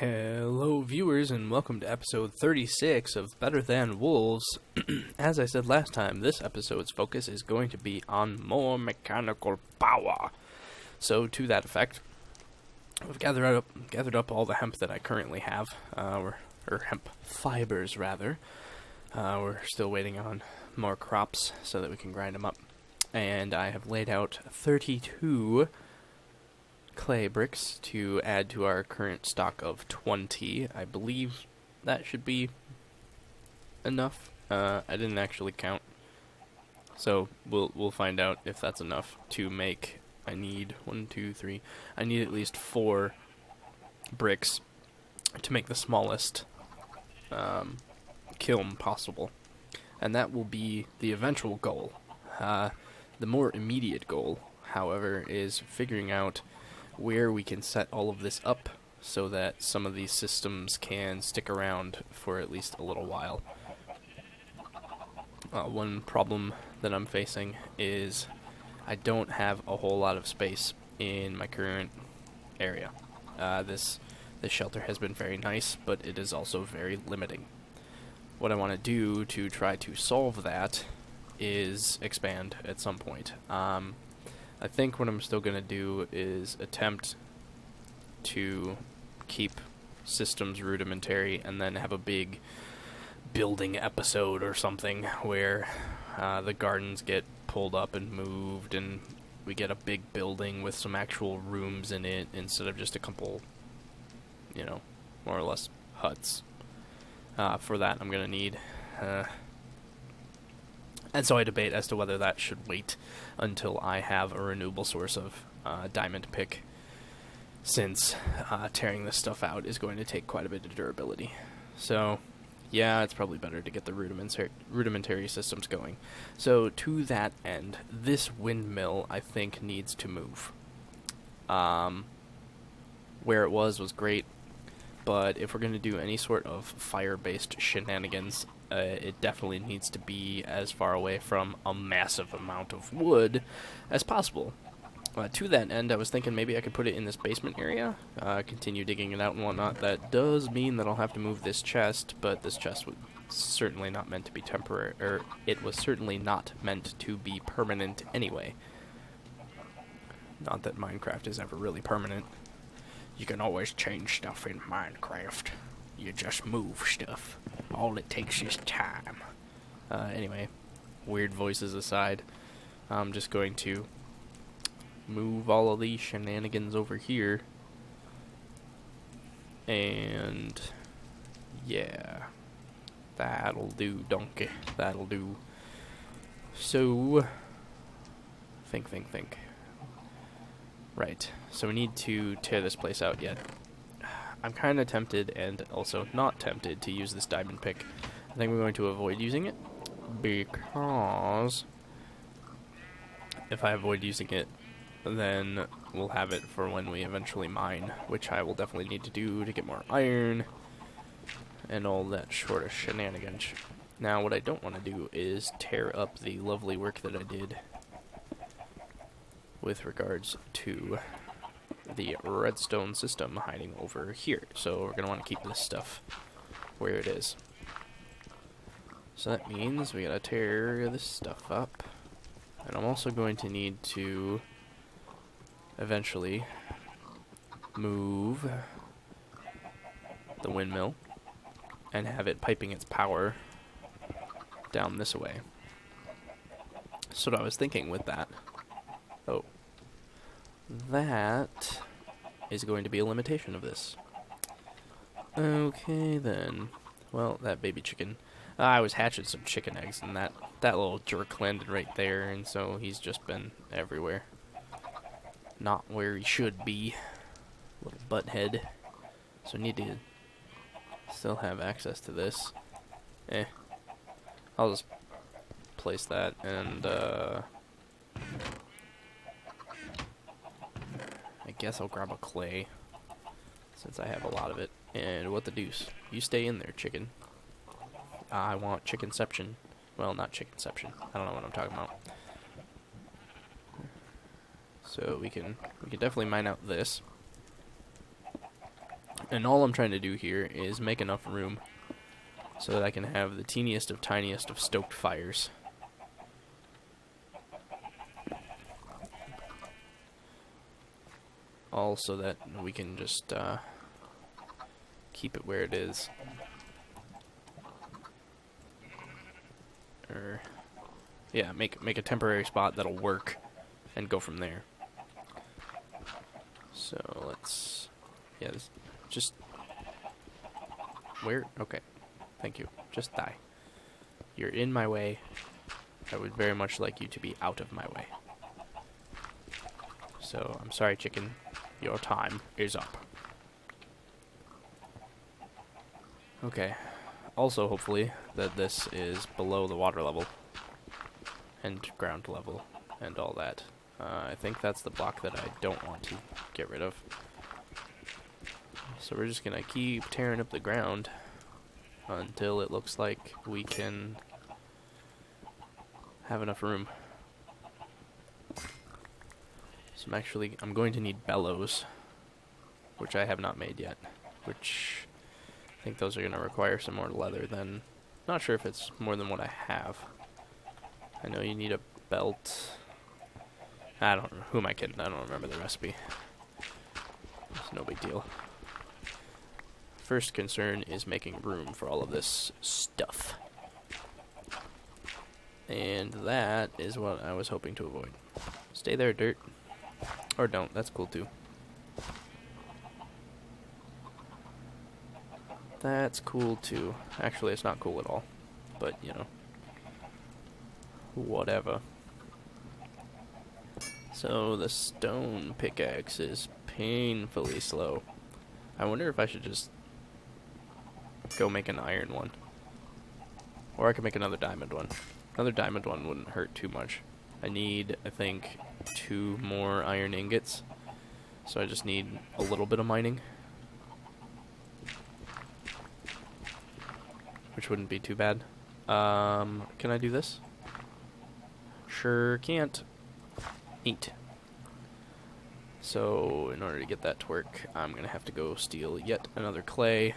Hello viewers and welcome to episode 36 of Better Than Wolves. As I said last time, this episode's focus is going to be on more mechanical power. So to that effect, I've gathered up all the hemp that I currently have, or hemp fibers rather. We're still waiting on more crops so that we can grind them up. And I have laid out 32 clay bricks to add to our current stock of 20. I believe that should be enough. I didn't actually count, so we'll find out if that's enough to make. I need 1, 2, 3. I need at least 4 bricks to make the smallest kiln possible, and that will be the eventual goal. The more immediate goal, however, is figuring out where we can set all of this up so that some of these systems can stick around for at least a little while. One problem that I'm facing is I don't have a whole lot of space in my current area. This shelter has been very nice, but it is also very limiting. What I want to do to try to solve that is expand at some point. I think what I'm still going to do is attempt to keep systems rudimentary and then have a big building episode or something where the gardens get pulled up and moved and we get a big building with some actual rooms in it instead of just a couple, more or less huts. For that, I'm going to need... And so I debate as to whether that should wait until I have a renewable source of diamond pick, since tearing this stuff out is going to take quite a bit of durability. So, yeah, it's probably better to get the rudimentary systems going. So, to that end, this windmill, I think, needs to move. Where it was great, but if we're going to do any sort of fire-based shenanigans, it definitely needs to be as far away from a massive amount of wood as possible. To that end, I was thinking maybe I could put it in this basement area, continue digging it out and whatnot. That does mean that I'll have to move this chest, but this chest was certainly not meant to be temporary, or it was certainly not meant to be permanent anyway. Not that Minecraft is ever really permanent. You can always change stuff in Minecraft. You just move stuff. All it takes is time. Anyway, weird voices aside, I'm just going to move all of these shenanigans over here. And yeah, that'll do, donkey. That'll do. So, think. Right, so we need to tear this place out yet. I'm kind of tempted and also not tempted to use this diamond pick. I think we're going to avoid using it because if I avoid using it, then we'll have it for when we eventually mine, which I will definitely need to do to get more iron and all that sort of shenanigans. Now, what I don't want to do is tear up the lovely work that I did with regards to the redstone system hiding over here. So we're going to want to keep this stuff where it is. So that means we got to tear this stuff up. And I'm also going to need to eventually move the windmill and have it piping its power down this way. So what I was thinking with that, that is going to be a limitation of this. Okay, then. Well, that baby chicken. I was hatching some chicken eggs, and that little jerk landed right there, and so he's just been everywhere. Not where he should be. Little butthead. So I need to still have access to this. I'll just place that, and, I guess I'll grab a clay, since I have a lot of it. And what the deuce? You stay in there, chicken. I want chickenception. Well, not chickenception. I don't know what I'm talking about. So we can definitely mine out this. And all I'm trying to do here is make enough room so that I can have the teeniest of tiniest of stoked fires. All so that we can just keep it where it is. Or, yeah, make a temporary spot that'll work and go from there. So let's, yeah, this, just, where, okay, thank you, just die. You're in my way. I would very much like you to be out of my way. So, I'm sorry, chicken, your time is up. Okay, also hopefully that this is below the water level and ground level and all that. I think that's the block that I don't want to get rid of. So we're just gonna keep tearing up the ground until it looks like we can have enough room. So I'm going to need bellows, which I have not made yet, which I think those are gonna require some more leather then. Not sure if it's more than what I have. I know you need a belt. I don't know. Who am I kidding? I don't remember the recipe. It's no big deal. First concern is making room for all of this stuff. And that is what I was hoping to avoid. Stay there, dirt. Or don't. That's cool too. That's cool too. Actually, it's not cool at all. But, you know. Whatever. So, the stone pickaxe is painfully slow. I wonder if I should just go make an iron one. Or I could make another diamond one. Another diamond one wouldn't hurt too much. I need, I think, 2 more iron ingots. So I just need a little bit of mining. Which wouldn't be too bad. Can I do this? Sure can't. Neat. So, in order to get that to work, I'm gonna have to go steal yet another clay.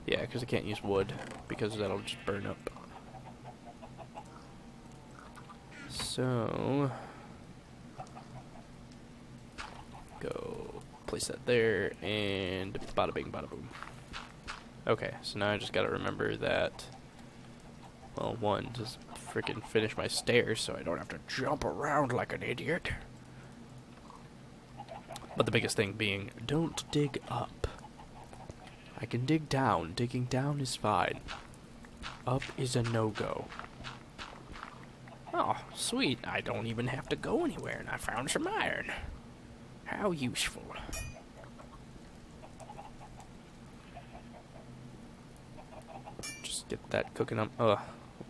Yeah, because I can't use wood, because that'll just burn up. So, go place that there, and bada bing, bada boom. Okay, so now I just gotta remember that, well, one, just freaking finish my stairs so I don't have to jump around like an idiot. But the biggest thing being, don't dig up. I can dig down. Digging down is fine. Up is a no-go. Oh, sweet. I don't even have to go anywhere, and I found some iron. How useful. Just get that cooking up. Ugh,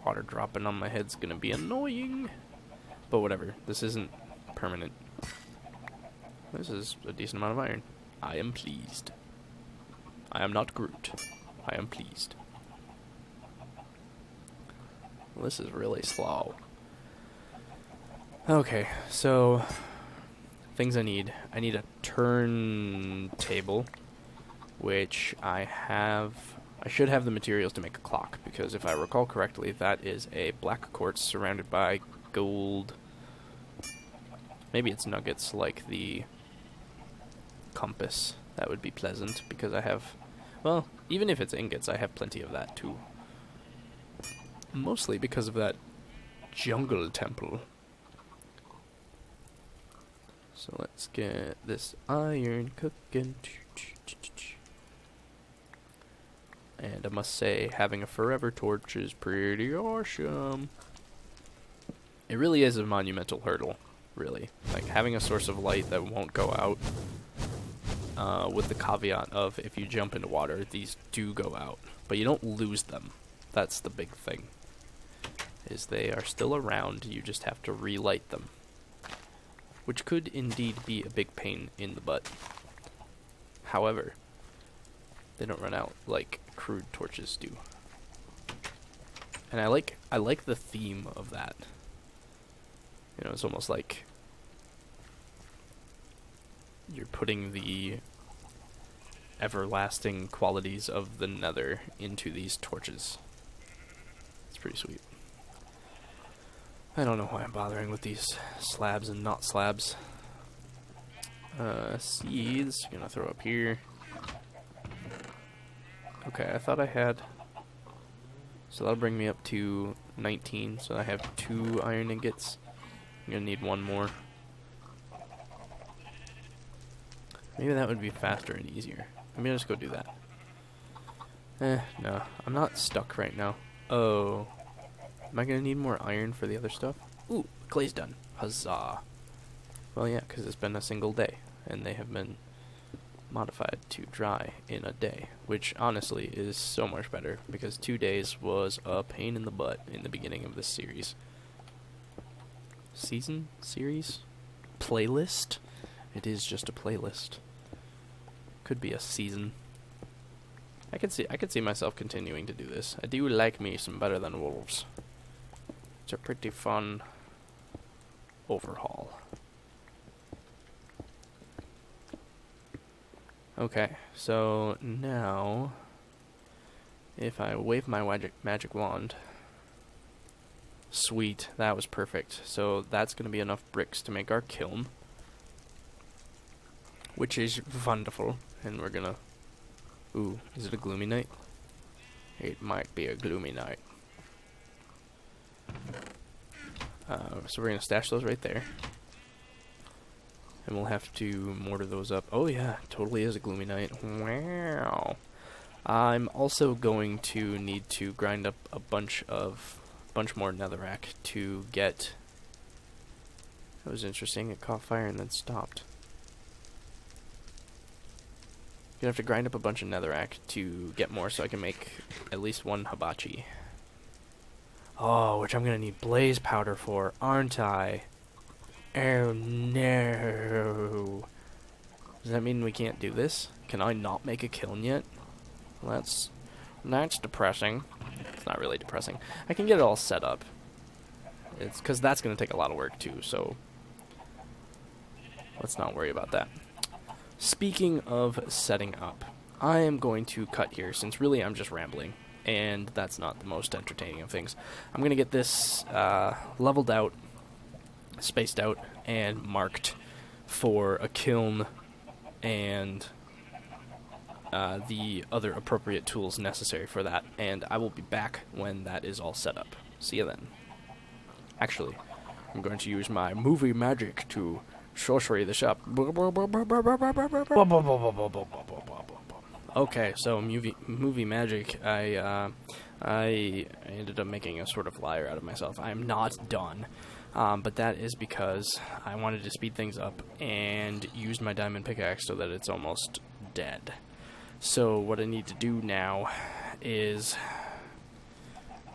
water dropping on my head's gonna be annoying. But whatever. This isn't permanent. This is a decent amount of iron. I am pleased. I am not Groot. I am pleased. Well, this is really slow. Okay, so things I need. I need a turntable, which I have. I should have the materials to make a clock, because if I recall correctly, that is a black quartz surrounded by gold. Maybe it's nuggets like the compass. That would be pleasant, because I have, well, even if it's ingots, I have plenty of that too. Mostly because of that jungle temple. So let's get this iron cooking. And I must say, having a forever torch is pretty awesome. It really is a monumental hurdle, really. Like, having a source of light that won't go out. With the caveat of, if you jump into water, these do go out. But you don't lose them. That's the big thing. Is they are still around, you just have to relight them. Which could indeed be a big pain in the butt. However, they don't run out like crude torches do. And I like the theme of that. You know, it's almost like you're putting the everlasting qualities of the nether into these torches. It's pretty sweet. I don't know why I'm bothering with these slabs and not slabs. Seeds, gonna throw up here. Okay, I thought I had... So that'll bring me up to 19, so I have 2 iron ingots. I'm gonna need 1 more. Maybe that would be faster and easier. Maybe I'll just go do that. No. I'm not stuck right now. Oh. Am I gonna need more iron for the other stuff? Ooh, clay's done. Huzzah. Well, yeah, because it's been a single day, and they have been modified to dry in a day, which honestly is so much better, because 2 days was a pain in the butt in the beginning of this series. Season? Series? Playlist? It is just a playlist. Could be a season. I could see myself continuing to do this. I do like me some Better Than Wolves. It's a pretty fun overhaul. Okay, so now if I wave my magic wand, sweet, that was perfect. So that's going to be enough bricks to make our kiln, which is wonderful. And we're gonna... Ooh, is it a gloomy night? It might be a gloomy night. So we're gonna stash those right there. And we'll have to mortar those up. Oh yeah, totally is a gloomy night. Wow. I'm also going to need to grind up a bunch more netherrack to get... That was interesting, it caught fire and then stopped. Gonna have to grind up a bunch of netherrack to get more so I can make at least 1 hibachi. Oh, which I'm gonna need blaze powder for, aren't I? Oh no. Does that mean we can't do this? Can I not make a kiln yet? Well, that's depressing. It's not really depressing. I can get it all set up. It's because that's gonna take a lot of work too, so let's not worry about that. Speaking of setting up, I am going to cut here, since really I'm just rambling, and that's not the most entertaining of things. I'm going to get this leveled out, spaced out, and marked for a kiln and the other appropriate tools necessary for that, and I will be back when that is all set up. See you then. Actually, I'm going to use my movie magic to sorcery the shop. Okay, so movie magic. I ended up making a sort of liar out of myself. I'm not done, but that is because I wanted to speed things up and used my diamond pickaxe so that it's almost dead. So what I need to do now is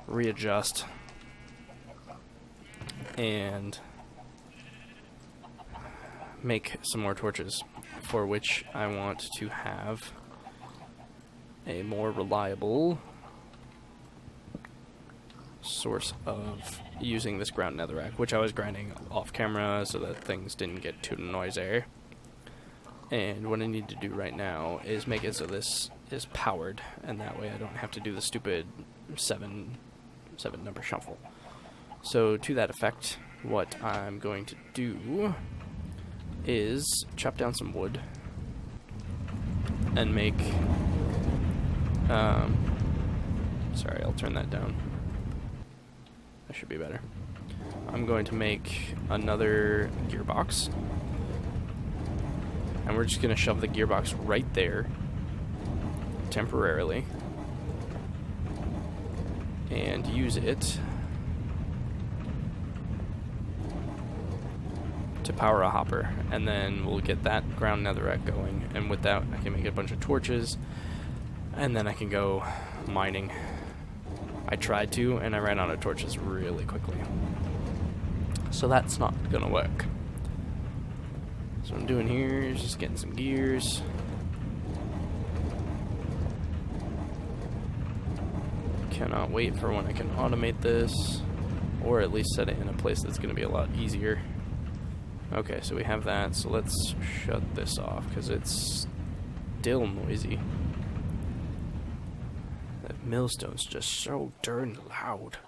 readjust and make some more torches, for which I want to have a more reliable source of using this ground netherrack, which I was grinding off camera so that things didn't get too noisy. And what I need to do right now is make it so this is powered, and that way I don't have to do the stupid 7 number shuffle. So to that effect, what I'm going to do is chop down some wood and make sorry, I'll turn that down. That should be better. I'm going to make another gearbox, and we're just going to shove the gearbox right there temporarily and use it to power a hopper, and then we'll get that ground netherrack going, and with that I can make a bunch of torches, and then I can go mining. I tried to, and I ran out of torches really quickly, so that's not gonna work. So what I'm doing here is just getting some gears. Cannot wait for when I can automate this, or at least set it in a place that's gonna be a lot easier. Okay, so we have that, so let's shut this off, because it's still noisy. That millstone's just so darn loud.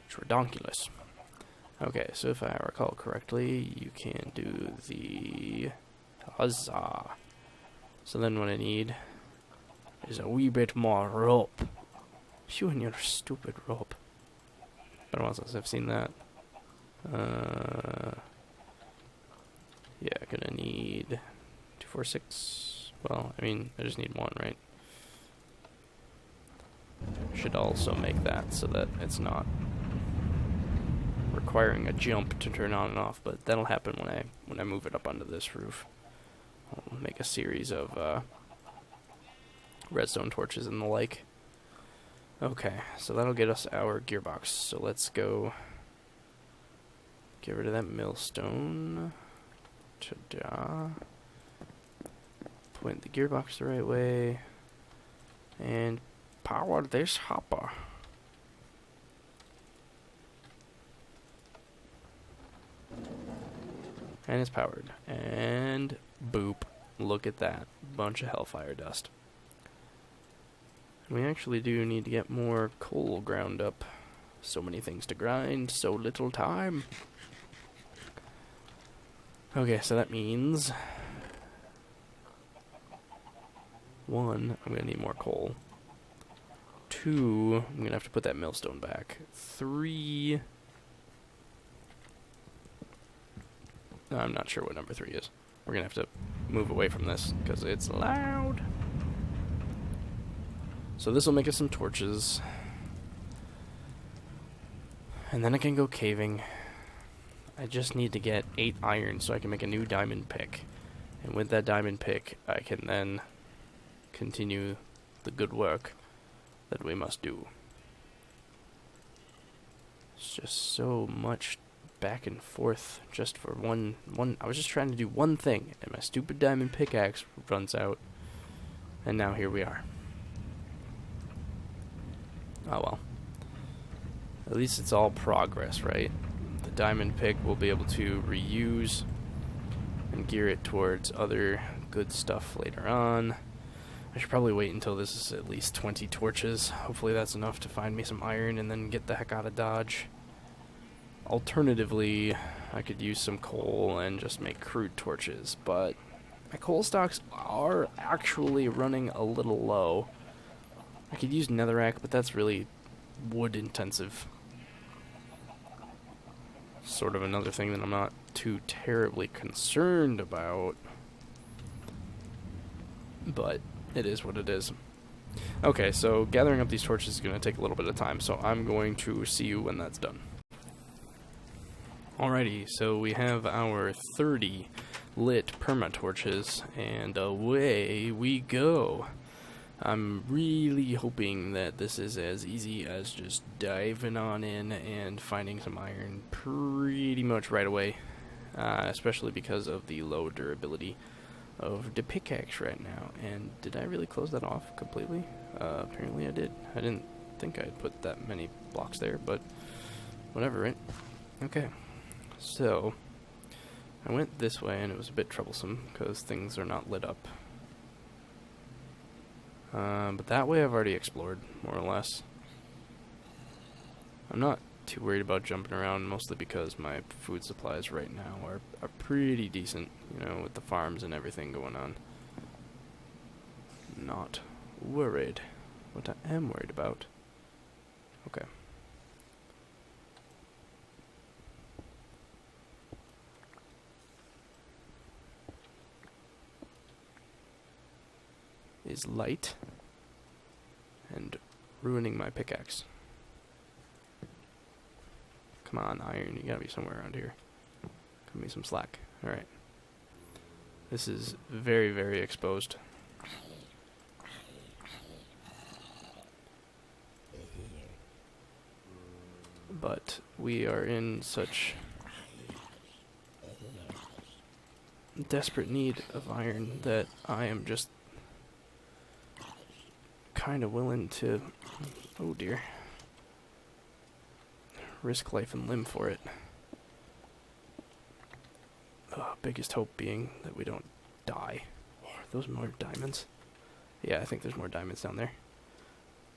It's redonkulous. Okay, so if I recall correctly, you can do the huzzah. So then what I need is a wee bit more rope. You and your stupid rope. But once I've seen that. Yeah, gonna need 2, 4, 6. Well, I mean, I just need one, right? Should also make that so that it's not requiring a jump to turn on and off, but that'll happen when I move it up onto this roof. I'll make a series of redstone torches and the like. Okay, so that'll get us our gearbox. So let's go get rid of that millstone. Ta-da. Point the gearbox the right way. And power this hopper. And it's powered. And boop. Look at that. Bunch of hellfire dust. We actually do need to get more coal ground up. So many things to grind, so little time. Okay, so that means 1, I'm going to need more coal. 2, I'm going to have to put that millstone back. 3, I'm not sure what number 3 is. We're going to have to move away from this because it's loud. So this will make us some torches. And then I can go caving. I just need to get 8 iron so I can make a new diamond pick. And with that diamond pick, I can then continue the good work that we must do. It's just so much back and forth just for one. I was just trying to do one thing, and my stupid diamond pickaxe runs out. And now here we are. Oh well. At least it's all progress, right? The diamond pick we'll be able to reuse and gear it towards other good stuff later on. I should probably wait until this is at least 20 torches. Hopefully that's enough to find me some iron and then get the heck out of Dodge. Alternatively, I could use some coal and just make crude torches, but my coal stocks are actually running a little low. I could use netherrack, but that's really wood intensive. Sort of another thing that I'm not too terribly concerned about. But it is what it is. Okay, so gathering up these torches is going to take a little bit of time, so I'm going to see you when that's done. Alrighty, so we have our 30 lit perma torches, and away we go. I'm really hoping that this is as easy as just diving on in and finding some iron pretty much right away, especially because of the low durability of the pickaxe right now. And did I really close that off completely? Apparently I did. I didn't think I'd put that many blocks there, but whatever, right? Okay, so I went this way and it was a bit troublesome because things are not lit up. But that way I've already explored, more or less. I'm not too worried about jumping around, mostly because my food supplies right now are pretty decent, you know, with the farms and everything going on. Not worried. What I am worried about... Okay. Is light and ruining my pickaxe. Come on, iron, you gotta be somewhere around here. Give me some slack. Alright. This is very, very exposed. But we are in such desperate need of iron that I am just kind of willing to, oh dear, risk life and limb for it. Biggest hope being that we don't die. Oh, are those more diamonds? Yeah, I think there's more diamonds down there.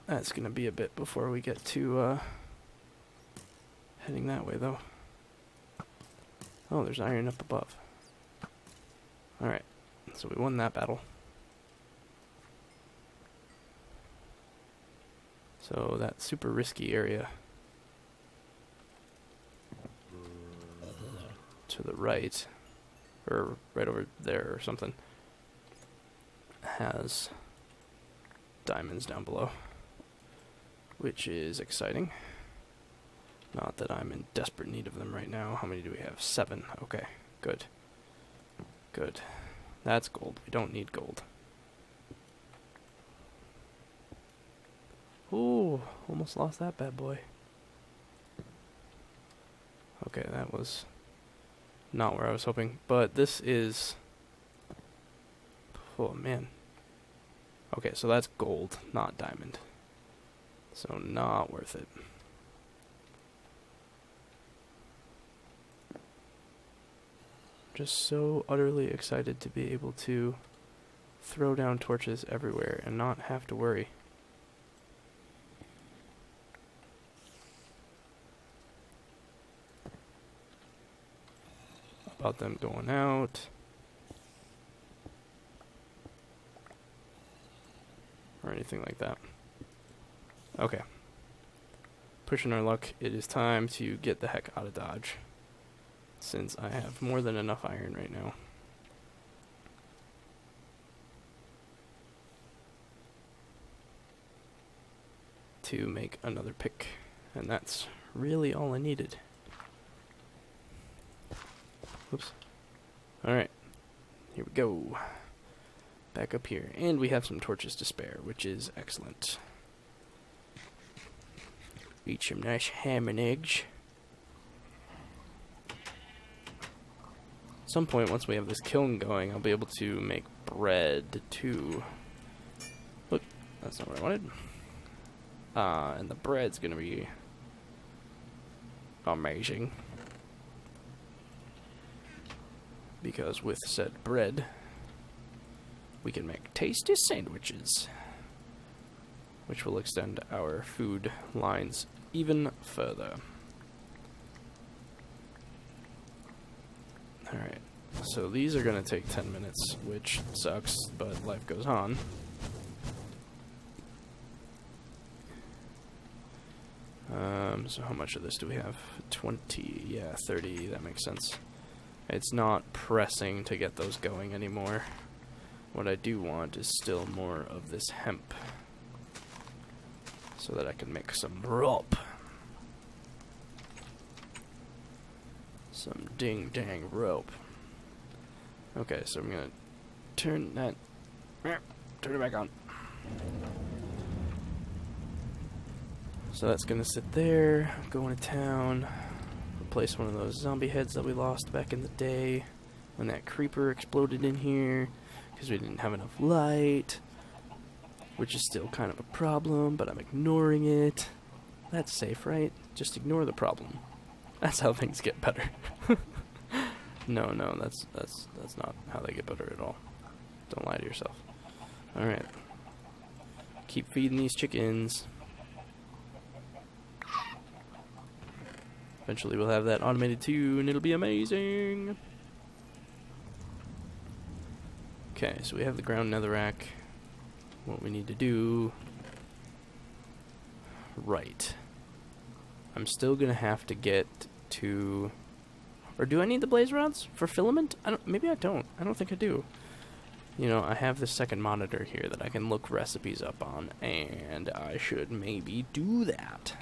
That's gonna be a bit before we get to heading that way, though. Oh, there's iron up above. Alright, so we won that battle. So that super risky area to the right, or right over there or something, has diamonds down below, which is exciting. Not that I'm in desperate need of them right now. How many do we have? 7. Okay, good. Good. That's gold. We don't need gold. Ooh, almost lost that bad boy. Okay, that was not where I was hoping. But this is... Oh, man. Okay, so that's gold, not diamond. So not worth it. Just so utterly excited to be able to throw down torches everywhere and not have to worry. About them going out. Or anything like that. Okay. Pushing our luck, it is time to get the heck out of Dodge. Since I have more than enough iron right now. To make another pick. And that's really all I needed. Oops. Alright. Here we go. Back up here. And we have some torches to spare, which is excellent. Eat some nice ham and eggs. At some point, once we have this kiln going, I'll be able to make bread too. Look, that's not what I wanted. And the bread's gonna be amazing. Because with said bread, we can make tasty sandwiches, which will extend our food lines even further. Alright, so these are going to take 10 minutes, which sucks, but life goes on. So how much of this do we have? 20, yeah, 30, that makes sense. It's not pressing to get those going anymore. What I do want is still more of this hemp, so that I can make some rope. Some ding-dang rope. Okay, so I'm gonna turn that... Turn it back on. So that's gonna sit there, go into town, replace one of those zombie heads that we lost back in the day when that creeper exploded in here because we didn't have enough light, which is still kind of a problem, but I'm ignoring it. That's safe, right? Just ignore the problem. That's how things get better. No, that's not how they get better at all. Don't lie to yourself. Alright. Keep feeding these chickens. Eventually we'll have that automated too, and it'll be amazing. Okay, so we have the ground netherrack. What we need to do... Right. I'm still gonna have to get to... Or do I need the blaze rods for filament? Maybe I don't. I don't think I do. You know, I have this second monitor here that I can look recipes up on, and I should maybe do that.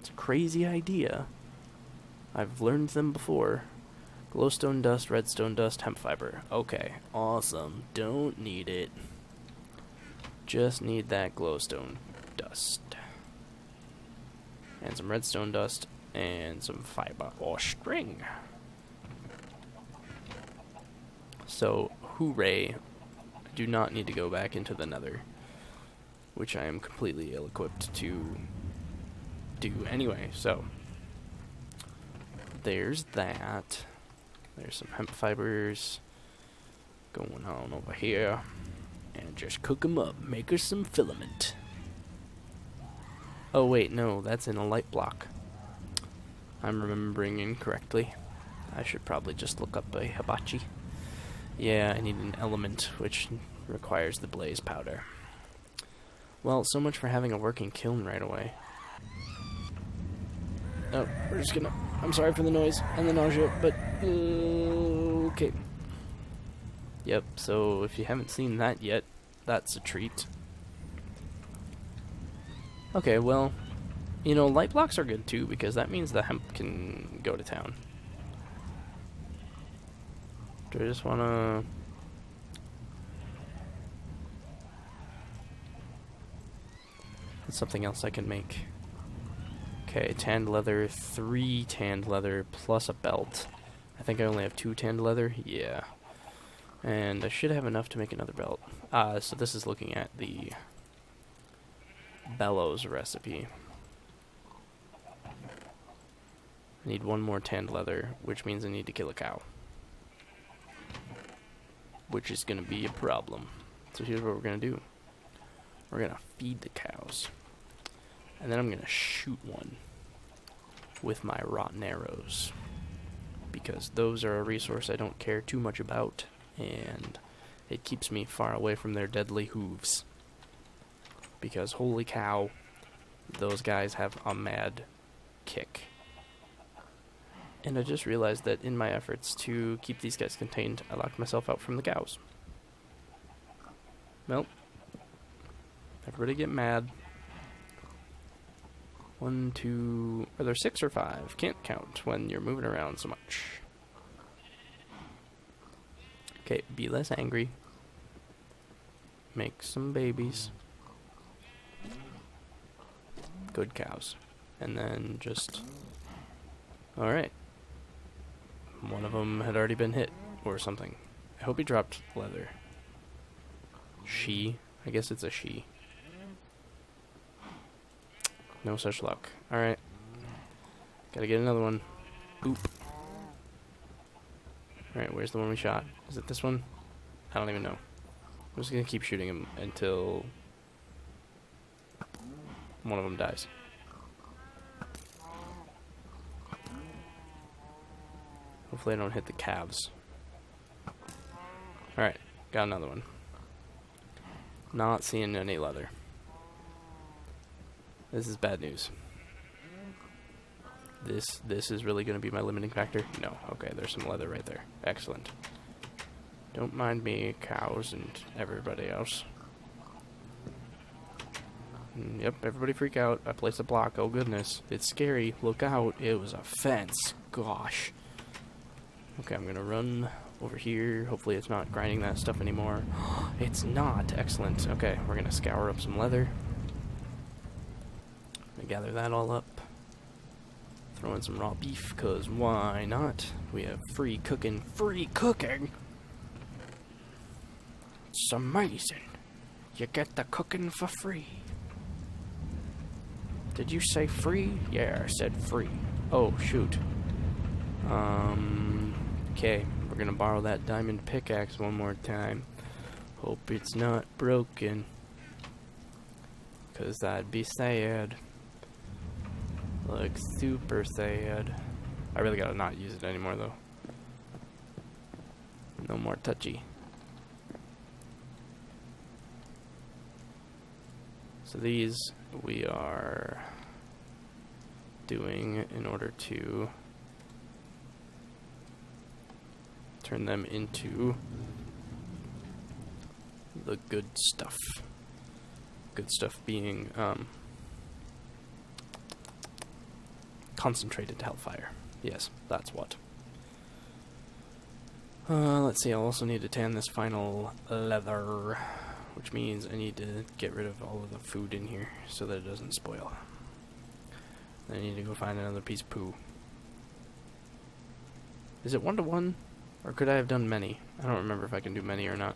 It's a crazy idea. I've learned them before. Glowstone dust, redstone dust, hemp fiber. Okay, awesome. Don't need it. Just need that glowstone dust. And some redstone dust, and some fiber or string. So, hooray. I do not need to go back into the nether, which I am completely ill-equipped to do anyway. So, there's that. There's some hemp fibers. Going on over here. And just cook them up. Make her some filament. Oh wait, no, that's in a light block. I'm remembering incorrectly. I should probably just look up a hibachi. Yeah, I need an element, which requires the blaze powder. Well, so much for having a working kiln right away. Oh, we're just gonna... I'm sorry for the noise and the nausea, but... okay. Yep, so if you haven't seen that yet, that's a treat. Okay, well, you know, light blocks are good too, because that means the hemp can go to town. Do I just wanna... What's something else I can make? Okay, tanned leather, 3 tanned leather, plus a belt. I think I only have 2 tanned leather, yeah. And I should have enough to make another belt. So this is looking at the bellows recipe. I need 1 more tanned leather, which means I need to kill a cow. Which is going to be a problem. So here's what we're going to do. We're going to feed the cows. And then I'm going to shoot one with my rotten arrows. Because those are a resource I don't care too much about. And it keeps me far away from their deadly hooves. Because holy cow, those guys have a mad kick. And I just realized that in my efforts to keep these guys contained, I locked myself out from the cows. Well, everybody get mad. 1, 2, are there 6 or 5? Can't count when you're moving around so much. Okay, be less angry. Make some babies. Good cows. And then just... Alright. One of them had already been hit, or something. I hope he dropped leather. She? I guess it's a she. No such luck. Alright. Gotta get another one. Oop. Alright, where's the one we shot? Is it this one? I don't even know. I'm just gonna keep shooting him until one of them dies. Hopefully I don't hit the calves. Alright, got another one. Not seeing any leather. This is bad news. This is really going to be my limiting factor? No. Okay, there's some leather right there. Excellent. Don't mind me, cows and everybody else. Yep, everybody freak out. I placed a block. Oh goodness. It's scary. Look out. It was a fence. Gosh. Okay, I'm going to run over here. Hopefully it's not grinding that stuff anymore. It's not. Excellent. Okay, we're going to scour up some leather. Gather that all up. Throw in some raw beef, cause why not? We have free cooking. Free cooking? It's amazing. You get the cooking for free. Did you say free? Yeah, I said free. Oh, shoot. Okay, we're gonna borrow that diamond pickaxe one more time. Hope it's not broken. Cause that'd be sad. Like, super sad. I really gotta not use it anymore, though. No more touchy. So these we are doing in order to turn them into the good stuff. Good stuff being, concentrated hellfire. Yes, that's what. Let's see, I'll also need to tan this final leather, which means I need to get rid of all of the food in here so that it doesn't spoil. I need to go find another piece of poo. Is it 1-to-1? Or could I have done many? I don't remember if I can do many or not.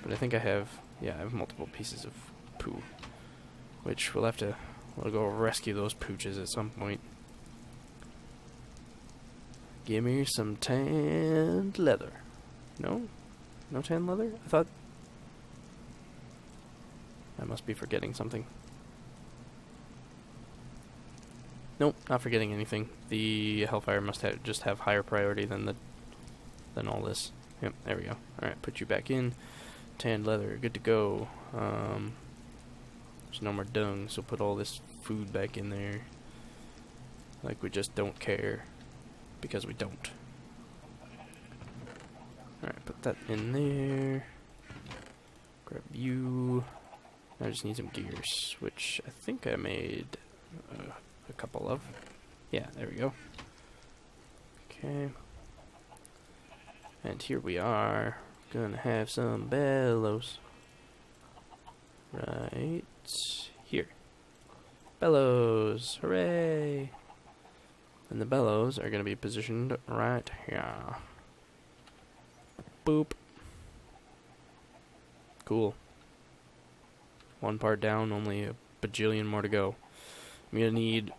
But I think I have, yeah, I have multiple pieces of poo. Which we'll have to, we'll go rescue those pooches at some point. Give me some tanned leather. No? No tan leather? I thought... I must be forgetting something. Nope, not forgetting anything. The Hellfire must just have higher priority than all this. Yep, there we go. Alright, put you back in. Tanned leather, good to go. There's no more dung, so put all this food back in there. Like we just don't care. Because we don't. Alright, put that in there. Grab you. I just need some gears, which I think I made a couple of. Yeah, there we go. Okay. And here we are. Gonna have some bellows. Right here. Bellows! Hooray! And the bellows are gonna be positioned right here. Boop. Cool. One part down, only a bajillion more to go. I'm gonna need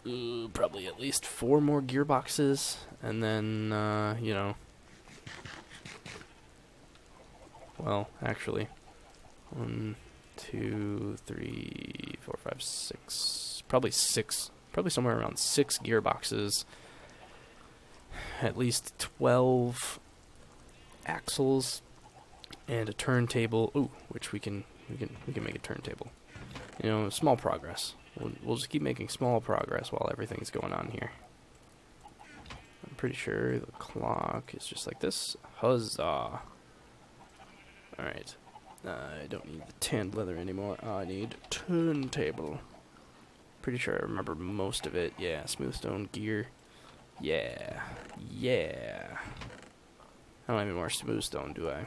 probably at least 4 more gearboxes, and then, you know... Well, actually, 1, 2, 3, 4, 5, 6, probably 6, probably somewhere around 6 gearboxes, at least 12 axles, and a turntable. Ooh, which we can make a turntable. You know, small progress. We'll just keep making small progress while everything's going on here. I'm pretty sure the clock is just like this. Huzzah! Alright. I don't need the tanned leather anymore. I need turntable. Pretty sure I remember most of it. Yeah, smooth stone gear. Yeah. Yeah. I don't have any more smooth stone, do I?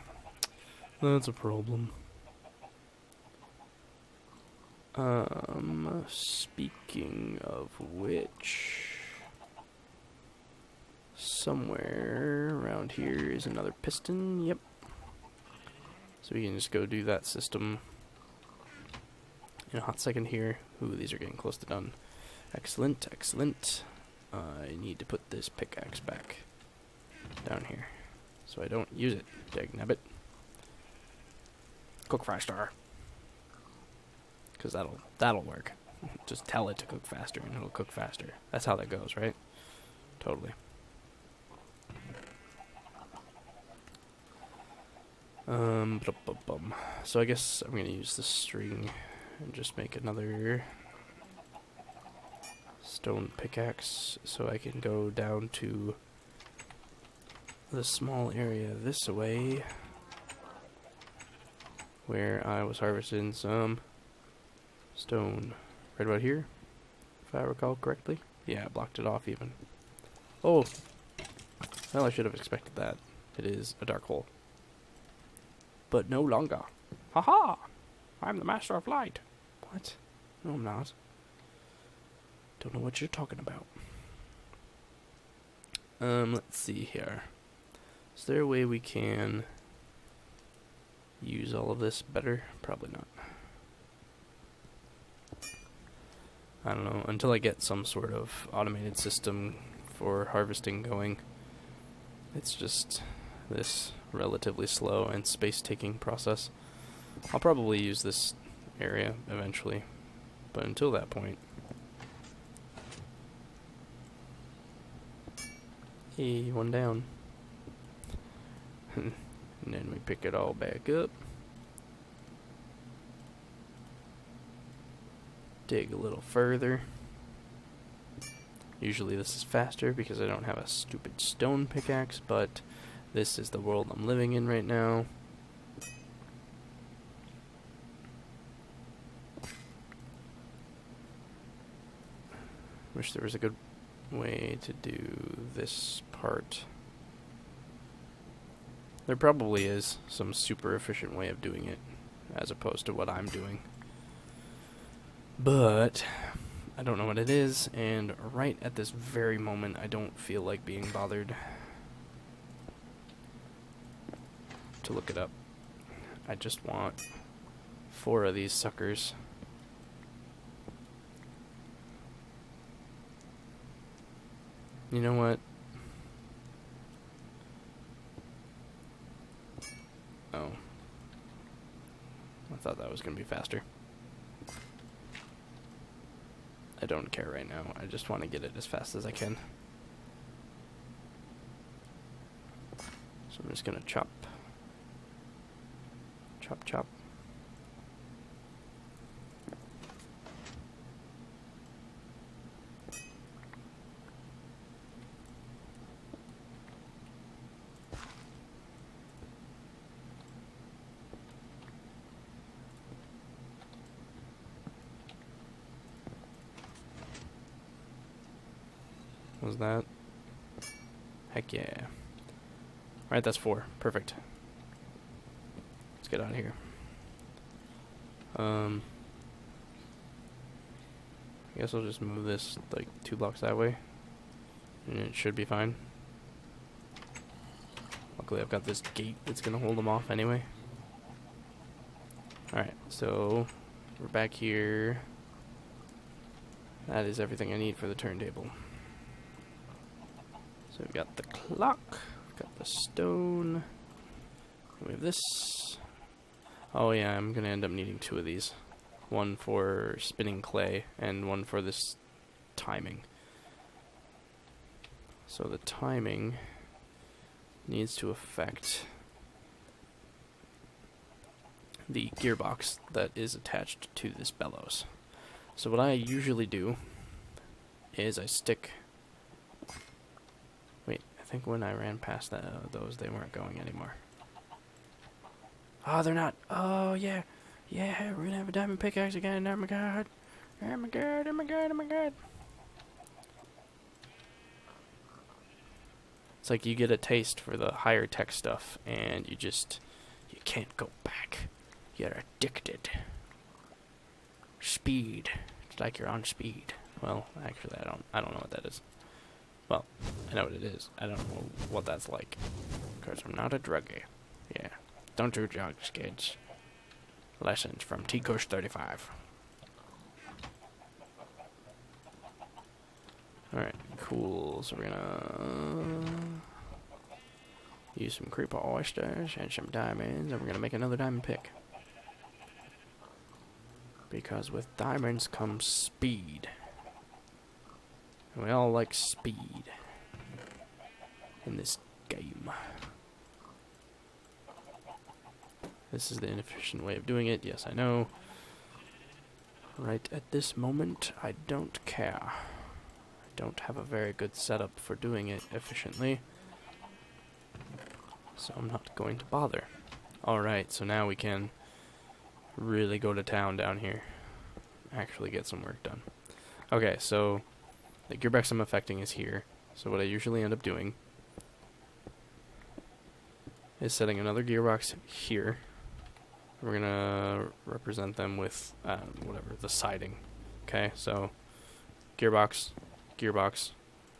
That's a problem. Speaking of which... Somewhere around here is another piston. Yep. So we can just go do that system in a hot second here. Ooh, these are getting close to done. Excellent, excellent. I need to put this pickaxe back down here so I don't use it. Dagnabbit. Cook faster. Because that'll work. Just tell it to cook faster and it'll cook faster. That's how that goes, right? Totally. So I guess I'm gonna use this string and just make another stone pickaxe so I can go down to the small area this way where I was harvesting some stone. Right about here, if I recall correctly. Yeah, I blocked it off even. Oh! Well, I should have expected that. It is a dark hole. But no longer. Haha! I'm the master of light. What? No, I'm not. Don't know what you're talking about. Let's see here. Is there a way we can use all of this better? Probably not. I don't know. Until I get some sort of automated system for harvesting going, it's just this relatively slow and space-taking process. I'll probably use this area eventually, but until that point... Hey, one down. And then we pick it all back up. Dig a little further. Usually this is faster because I don't have a stupid stone pickaxe, but this is the world I'm living in right now. Wish there was a good way to do this part. There probably is some super efficient way of doing it, as opposed to what I'm doing. But I don't know what it is, and right at this very moment I don't feel like being bothered to look it up. I just want 4 of these suckers. You know what? Oh, I thought that was going to be faster. I don't care right now. I just want to get it as fast as I can. So I'm just going to chop. Chop, chop. Was that? Heck yeah. Alright, that's 4. Perfect. Let's get out of here. I guess I'll just move this like 2 blocks that way. And it should be fine. Luckily I've got this gate that's gonna hold them off anyway. Alright, so we're back here. That is everything I need for the turntable. So we've got the clock, we've got the stone, we have this. Oh yeah, I'm gonna end up needing 2 of these. One for spinning clay and one for this timing. So the timing needs to affect the gearbox that is attached to this bellows. So what I usually do is I stick... Wait, I think when I ran past those, they weren't going anymore. Oh, they're not. Oh, yeah. Yeah, we're gonna have a diamond pickaxe again. Oh my god. Oh my god, oh my god, oh my god. It's like you get a taste for the higher tech stuff, and you can't go back. You're addicted. Speed. It's like you're on speed. Well, actually, I don't know what that is. Well, I know what it is. I don't know what that's like. Because I'm not a druggie. Yeah. Don't do drugs, kids. Lessons from T-Kush 35. Alright, cool. So we're gonna use some creeper oysters and some diamonds, and we're gonna make another diamond pick. Because with diamonds comes speed. And we all like speed in this game. This is the inefficient way of doing it, yes I know. Right at this moment, I don't care. I don't have a very good setup for doing it efficiently. So I'm not going to bother. Alright, so now we can really go to town down here. Actually get some work done. Okay, so the gearbox I'm affecting is here. So what I usually end up doing is setting another gearbox here. We're gonna represent them with whatever, the siding. Okay, so gearbox, gearbox,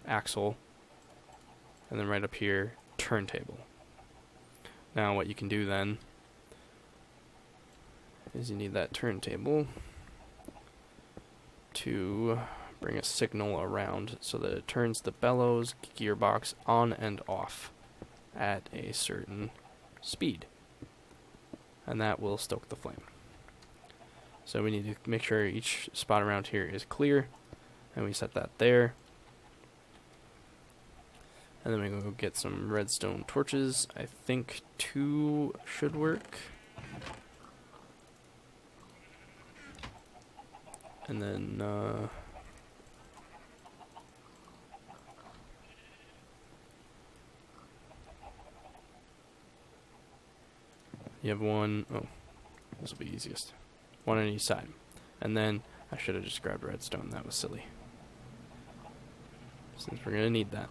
axle, and then right up here, turntable. Now what you can do then is you need that turntable to bring a signal around so that it turns the bellows gearbox on and off at a certain speed. And that will stoke the flame. So we need to make sure each spot around here is clear, and we set that there. And then we go get some redstone torches. I think 2 should work. And then you have 1. Oh, this will be easiest. 1 on each side. And then I should have just grabbed redstone. That was silly. Since we're going to need that.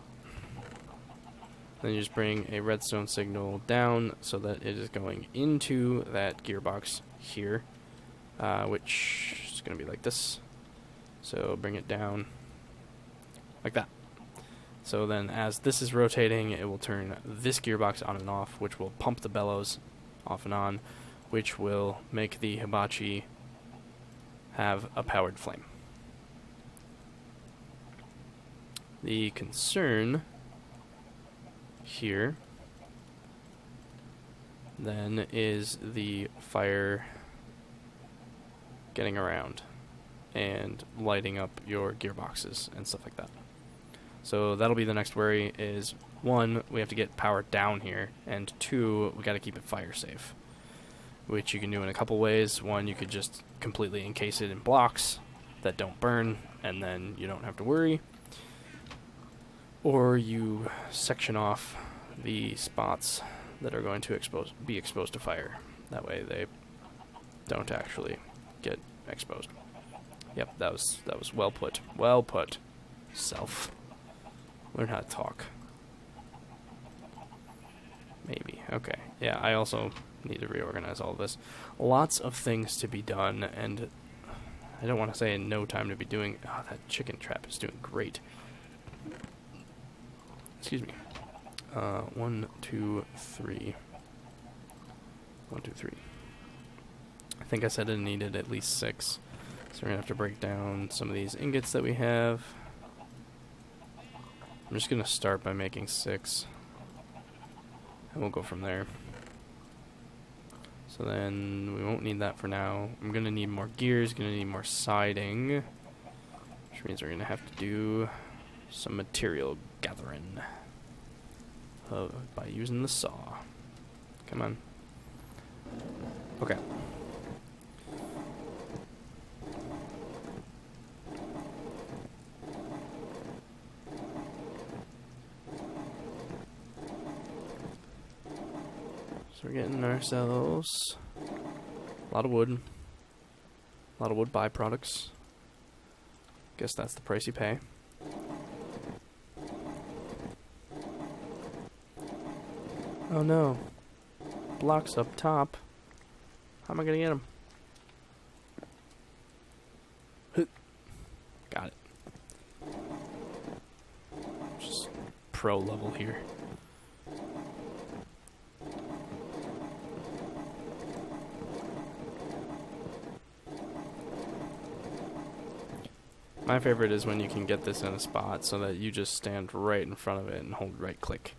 Then you just bring a redstone signal down so that it is going into that gearbox here, which is going to be like this. So bring it down like that. So then as this is rotating, it will turn this gearbox on and off, which will pump the bellows off and on, which will make the hibachi have a powered flame. The concern here then is the fire getting around and lighting up your gearboxes and stuff like that. So that'll be the next worry is, 1, we have to get power down here, and 2, we got to keep it fire safe, which you can do in a couple ways. 1, you could just completely encase it in blocks that don't burn, and then you don't have to worry. Or you section off the spots that are going to be exposed to fire. That way they don't actually get exposed. Yep, that was well put. Well put. Self. Learn how to talk. Maybe. Okay. Yeah, I also need to reorganize all of this. Lots of things to be done, and I don't want to say in no time to be doing... Oh, that chicken trap is doing great. Excuse me. 1, 2, 3. 1, 2, 3. I think I said it needed at least 6. So we're going to have to break down some of these ingots that we have. I'm just going to start by making 6. And we'll go from there. So then we won't need that for now. I'm going to need more gears, going to need more siding. Which means we're going to have to do some material gathering by using the saw. Come on. Okay. So we're getting ourselves a lot of wood. A lot of wood byproducts. Guess that's the price you pay. Oh no. Blocks up top. How am I gonna get them? Got it. Just pro level here. My favorite is when you can get this in a spot so that you just stand right in front of it and hold right click.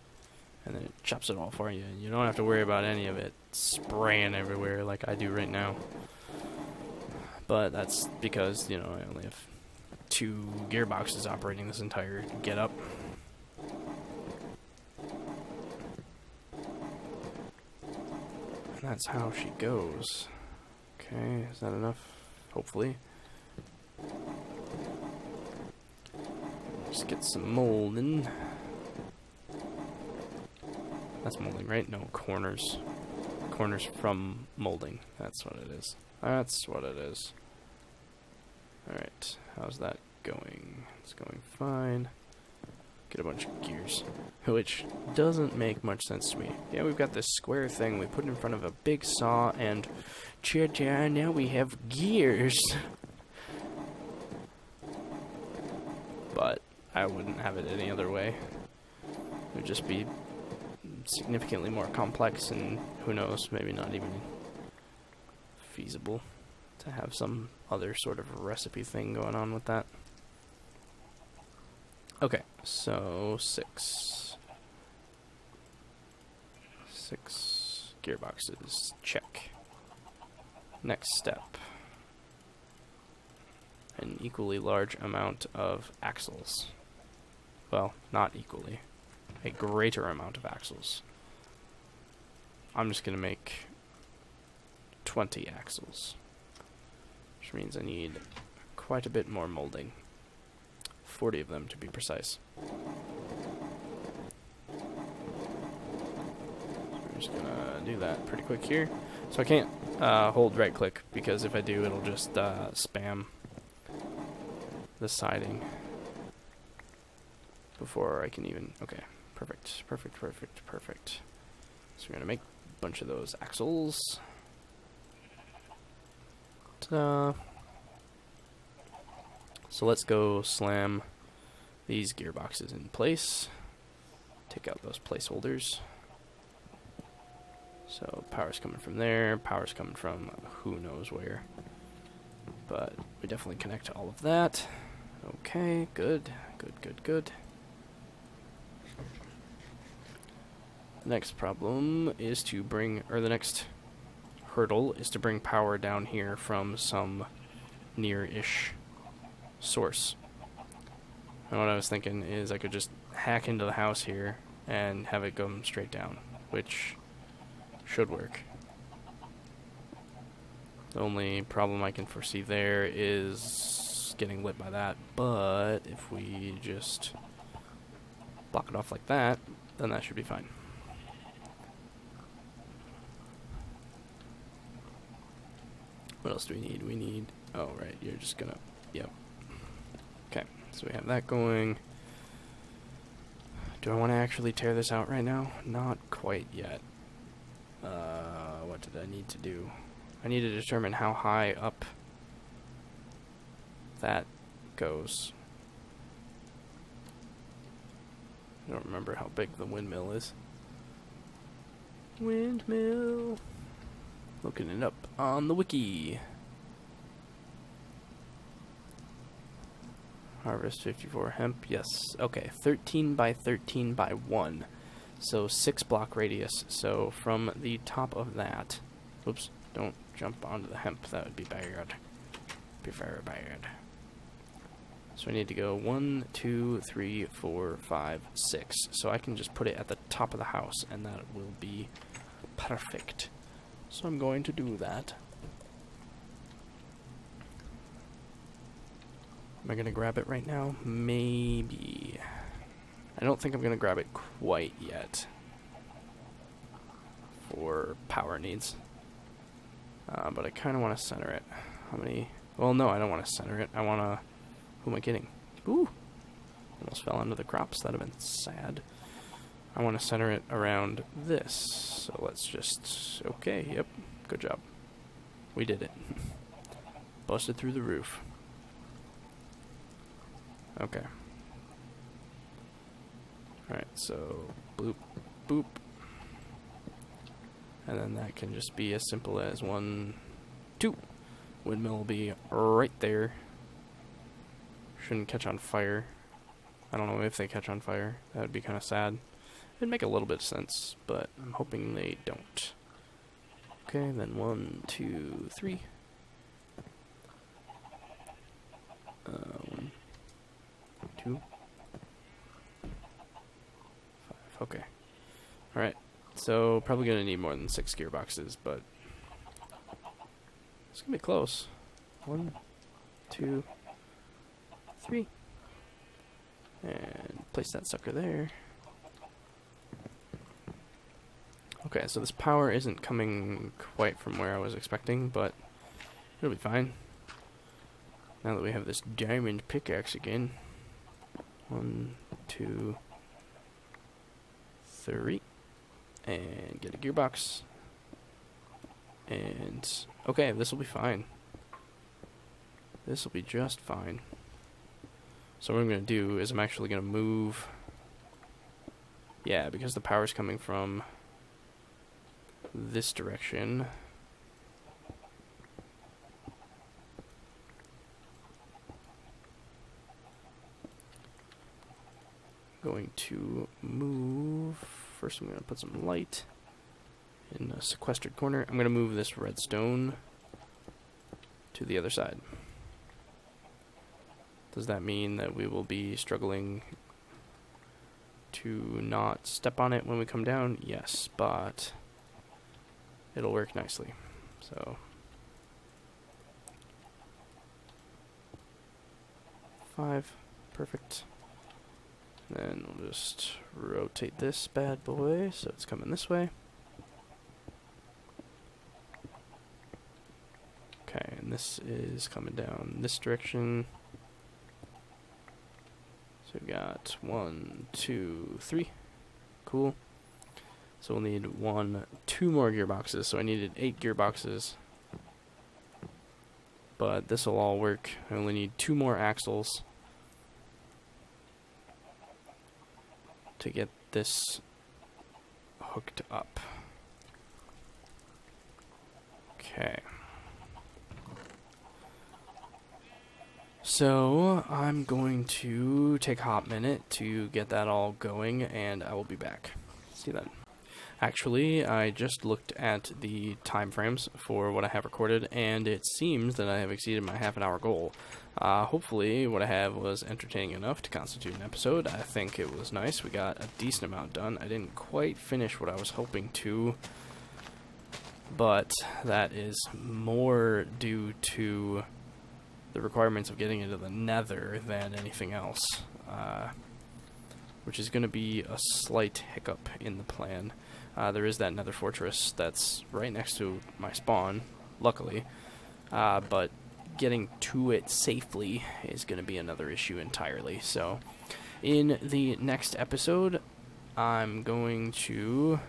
And then it chops it all for you. And you don't have to worry about any of it spraying everywhere like I do right now. But that's because, you know, I only have 2 gearboxes operating this entire get-up. And that's how she goes. Okay, is that enough? Hopefully. Just get some molding. That's molding, right? No, corners. Corners from molding. That's what it is. That's what it is. Alright, how's that going? It's going fine. Get a bunch of gears. Which doesn't make much sense to me. Yeah, we've got this square thing we put in front of a big saw, and cha-cha, now we have gears. But I wouldn't have it any other way. It would just be significantly more complex, and who knows, maybe not even feasible to have some other sort of recipe thing going on with that. Okay, so 6 gearboxes, check. Next step, an equally large amount of axles. Well, not equally. A greater amount of axles. I'm just going to make 20 axles, which means I need quite a bit more molding. 40 of them to be precise. So I'm just going to do that pretty quick here. So I can't hold right click, because if I do, it'll just spam the siding before I can even... Okay. Perfect, perfect, perfect, perfect. So we're going to make a bunch of those axles. Ta-da. So let's go slam these gearboxes in place. Take out those placeholders. So power's coming from there, power's coming from who knows where. But we definitely connect all of that. Okay, good, good, good, good. The next problem is to bring, or the next hurdle is to bring power down here from some near-ish source. And what I was thinking is I could just hack into the house here and have it go straight down, which should work. The only problem I can foresee there is getting lit by that, but if we just block it off like that, then that should be fine. What else do we need? We need... oh, right, you're just gonna... yep. Okay, so we have that going. Do I want to actually tear this out right now? Not quite yet. What did I need to do? I need to determine how high up that goes. I don't remember how big the windmill is. Windmill. Looking it up on the wiki. Harvest 54 hemp. Yes. Okay. 13 by 13 by 1. So 6 block radius. So from the top of that. Oops. Don't jump onto the hemp. That would be bad. Be very bad. So I need to go 1, 2, 3, 4, 5, 6. So I can just put it at the top of the house, and that will be perfect. So I'm going to do that. Am I going to grab it right now? Maybe. I don't think I'm going to grab it quite yet. For power needs. But I kind of want to center it. How many? Well, no, I don't want to center it. I want to... who am I kidding? Ooh! Almost fell into the crops. That would have been sad. I want to center it around this. So let's just... okay, yep. Good job. We did it. Busted through the roof. Okay. Alright, so... bloop, boop. And then that can just be as simple as 1, 2. Windmill will be right there. Shouldn't catch on fire. I don't know if they catch on fire. That would be kind of sad. It'd make a little bit of sense, but I'm hoping they don't. Okay, then 1, 2, 3. 1, 2, 5. Okay. Alright. So, probably going to need more than 6 gearboxes, but it's going to be close. 1, 2, 3. And place that sucker there. Okay, so this power isn't coming quite from where I was expecting, but it'll be fine. Now that we have this diamond pickaxe again. 1, 2, 3. And get a gearbox. And, okay, this will be fine. This will be just fine. So what I'm going to do is I'm actually going to move... yeah, because the power's coming from this direction. Going to move... first I'm going to put some light in a sequestered corner. I'm going to move this redstone to the other side. Does that mean that we will be struggling to not step on it when we come down? Yes, but it'll work nicely. So 5, perfect. Then we'll just rotate this bad boy so it's coming this way. Okay, and this is coming down this direction. So we've got 1, 2, 3. Cool. So we'll need 1, 2 more gearboxes. So I needed 8 gearboxes. But this will all work. I only need 2 more axles to get this hooked up. Okay. So I'm going to take a hot minute to get that all going, and I will be back. See you then. Actually, I just looked at the time frames for what I have recorded, and it seems that I have exceeded my half-an-hour goal. Hopefully, what I have was entertaining enough to constitute an episode. I think it was nice. We got a decent amount done. I didn't quite finish what I was hoping to, but that is more due to the requirements of getting into the nether than anything else, which is going to be a slight hiccup in the plan. There is that nether fortress that's right next to my spawn, luckily, but getting to it safely is going to be another issue entirely. So in the next episode, I'm going to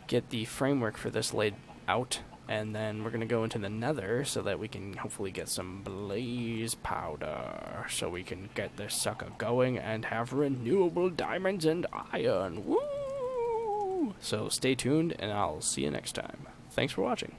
get the framework for this laid out, and then we're going to go into the nether so that we can hopefully get some blaze powder so we can get this sucker going and have renewable diamonds and iron. Woo! So stay tuned, and I'll see you next time. Thanks for watching.